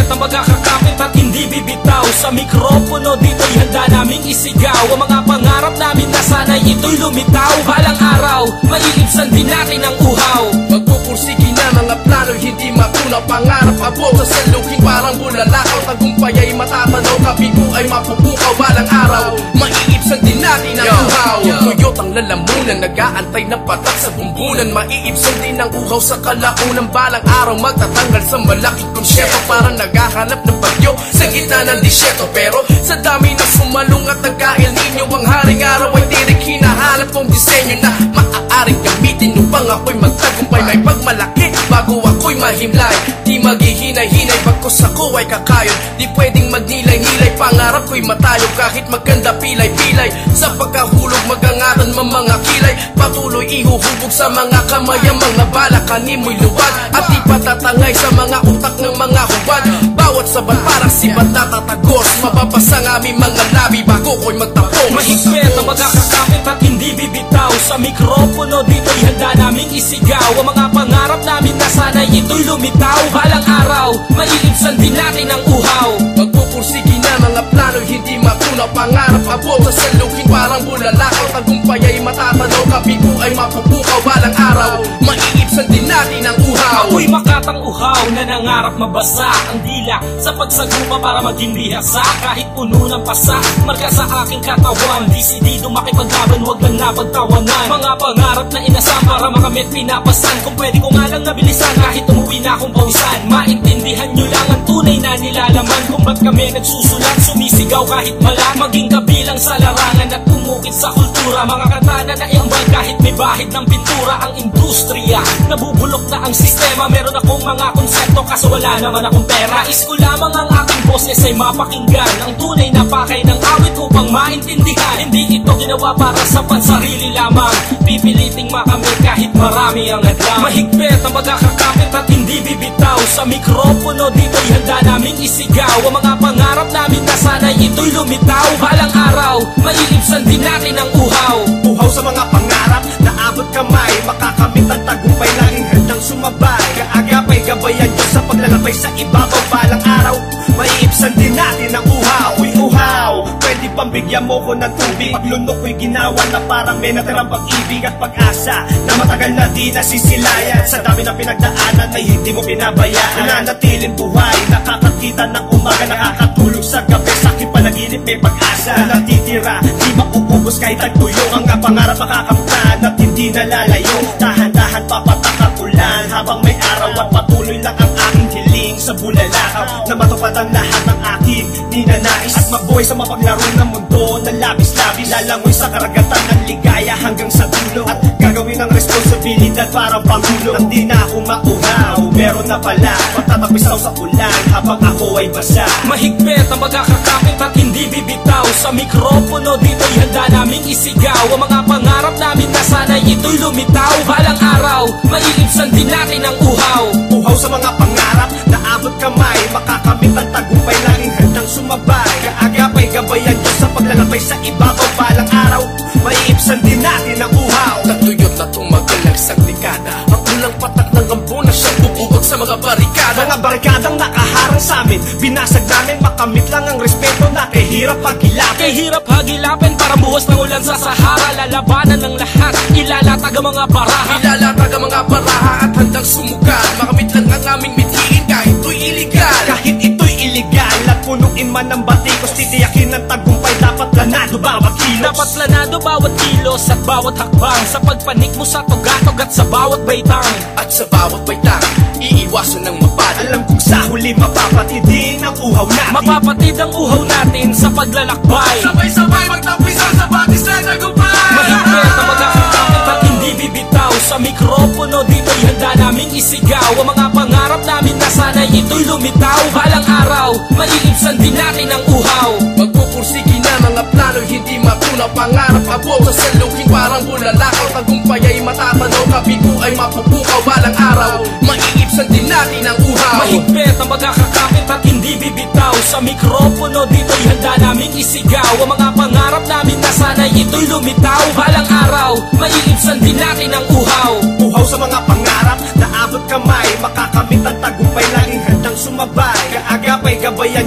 ang magkakakapit at hindi bibitaw. Sa mikropono dito'y handa naming isigaw ang mga pangarap namin na sana'y ito'y lumitaw. Balang araw, maiibsan din natin ang uhaw. Magpupursige na mga plano, hindi matunaw. Pangarap abot sa salukin parang bulalakaw. Tagumpay ay matatanaw, kabigo ay mapupukaw. Balang araw, maiibsan din natin ang uhaw. Tuyot ang lalamunan, nag-aantay ng patak sa bumbunan. Maiibsan din ang uhaw sa kalaunan. Balang araw, magtatanggal sa malaking konsyerto. Parang naghahanap ng bagyo sa gitna ng disyerto. Pero sa dami ng sumalong at nag-El Nino, ang haring araw ay tirik hinahanap kong disenyo na maaaring gamitin upang ako'y magtagumpay. May pagmalaki bago ako'y mahimlay, di maghihinay-hinay pagkos ako ay kakayon. Di pwedeng magnilay-nilay, pangarap ko'y matayo. Kahit maganda pilay-pilay, sa pagkahulog magangatan mga kilay. Patuloy ihuhubog sa mga kamay ang mga bala, kanimoy luwag at di patatangay sa mga utak ng mga hubad. Bawat sabat parang sibat na tatagos, mababasa ng aming mga labi bago ko'y magtapos. Mahigpit ang magkakakapit at hindi bibitaw. Sa mikropono dito'y handa naming isigaw ang mga pangarap namin na sana'y ito'y lumitaw. Balang araw, maiibsan din natin ang uhaw. Magpupursige na mga plano, hindi matunaw. Pangarap abot sa salukin parang bulalakaw. Tagumpay ay matatanaw, kabigo ay mapupukaw. Balang araw, maiibsan din natin ang uhaw. Ako'y makatang uhaw na nangarap mabasa ang dila sa pagsaguma para maging bihasa. Kahit puno ng pasa, marka sa aking katawan. Disidido makipaglaban, wag lang napagtawanan. Mga pangarap na inasam para makamit pinapasan. Kung pwede ko nga lang nabilisan, kahit umuwi na akong pawisan. Maintindihan nyo lang ang tunay na nilalaman kung ba't kami nagsusulat, sumisigaw kahit malang. Maging kabilang sa larangan at pumukit sa kultura. Mga kanta na naiambal kahit may bahid ng pintura. Ang industriya, nabubulok na ang sistema. Meron akong mga konsepto kaso wala naman akong pera. Nais ko lamang ang aking boses ay mapakinggan ang tunay na pakay ng awit upang maintindihan. Hindi ito ginawa para sa pansarili lamang, pipiliting makamit kahit marami ang hadlang. Mahigpit ang magkakakapit at hindi bibitaw. Sa mikropono dito'y handa naming isigaw ang mga pangarap namin na sana'y ito'y lumitaw. Balang araw, maiibsan din natin ang uhaw. Uhaw sa mga pangarap, naabot kamay, makakamit ang tagumpay, laging handang sumabay. Kaagapay, gabayan nyo sa paglalakbay sa ibabaw. Balang araw, maiibsan din natin ang uhaw. Uy, uhaw, pwede bang bigyan mo ko ng tubig? Paglunok ko'y ginawa na parang may natirang pag-ibig at pag-asa na matagal na di nasisilayan. Sa dami na pinagdaanan ay hindi mo pinabayaan. Nanatiling buhay, nakakakita ng umaga, nakakatulog sa gabi. Sa aking panaginip may pag-asa na natitira, di mauubos kahit tagtuyo. Ang pangarap makakamtan at hindi nalalayo. Dahan-dahan papatak ang ulan habang may araw at patuloy lang ang aking hiling sa bulalakaw na matupad ang lahat ng aking ninanais at mabuhay sa mapaglaro ng mundo na labis-labis. Lalangoy sa karagatan ng ligaya hanggang sa dulo at gagawin ang responsibilidad parang pangulo. Nang di na ako mauhaw, meron na pala pagtatapisaw sa ulan habang ako ay basa. Mahigpit ang magkakakapit at hindi bibitaw. Sa mikropono dito'y handa naming isigaw ang mga pangarap namin na sana'y ito'y lumitaw. Balang araw, maiibsan din natin ang uhaw. Uhaw sa mga pangarap, naabot kamay, makakamit ang tagumpay, laging handang sumabay. Kaagapay, gabayan nyo sa paglalakbay sa ibabaw. Balang araw, maiibsan din natin ang uhaw. Natuyot na tumagal ng isang dekada, ang unang patak ng kampo na siyang bububog sa mga barikada. Mga barikadang nakaharang sa amin, binasag namin, makamit lang ang respeto na kay hirap hagilapin. Kay hirap hagilapin para buhos ng ulan sa Sahara. Lalabanan ng lahat, ilalatag ang mga baraha. Ilalatag ang mga baraha at handang sumugal. Makamit lang ang aming mithiin kahit ito'y iligal. Kahit ito'y iligal at punuin man ng batikos, titiyakin ng tagumpay, dapat planado bawat kilos. Dapat planado bawat kilos at bawat hakbang, sa pagpanik mo sa tugatog at sa bawat baitang. At sa bawat baitang, iiwasan ng mapad. Alam kong sa huli mapapatid din ang uhaw natin. Mapapatid ang uhaw natin sa paglalakbay. Sabay-sabay magtapisan sa batis na tagumpay. Mahigpit ang magkakakapit at hindi bibitaw. Sa mikropono dito'y handa naming isigaw ang mga pangarap namin na sana'y ito'y lumitaw. Balang araw, maiibsan din natin ang uhaw. Magpupursige na mga plano, hindi matunaw. Pangarap abot sa salukin parang bulalakaw. Tagumpay ay matatanaw, kabigo ay mapupukaw. Balang araw, maiibsan din natin ang uhaw. Mahigpit ang magkakakapit at hindi bibitaw. Sa mikropono dito'y handa naming isigaw ang mga pangarap namin na sana'y ito'y lumitaw. Balang araw, maiibsan din natin ang uhaw. Uhaw sa mga pangarap, naabot kamay, makakamit ang tagumpay, laging handang sumabay. Kaagapay,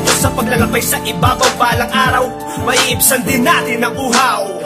Diyos sa paglalakbay sa ibabaw. Balang araw, maiibsan din natin ang uhaw.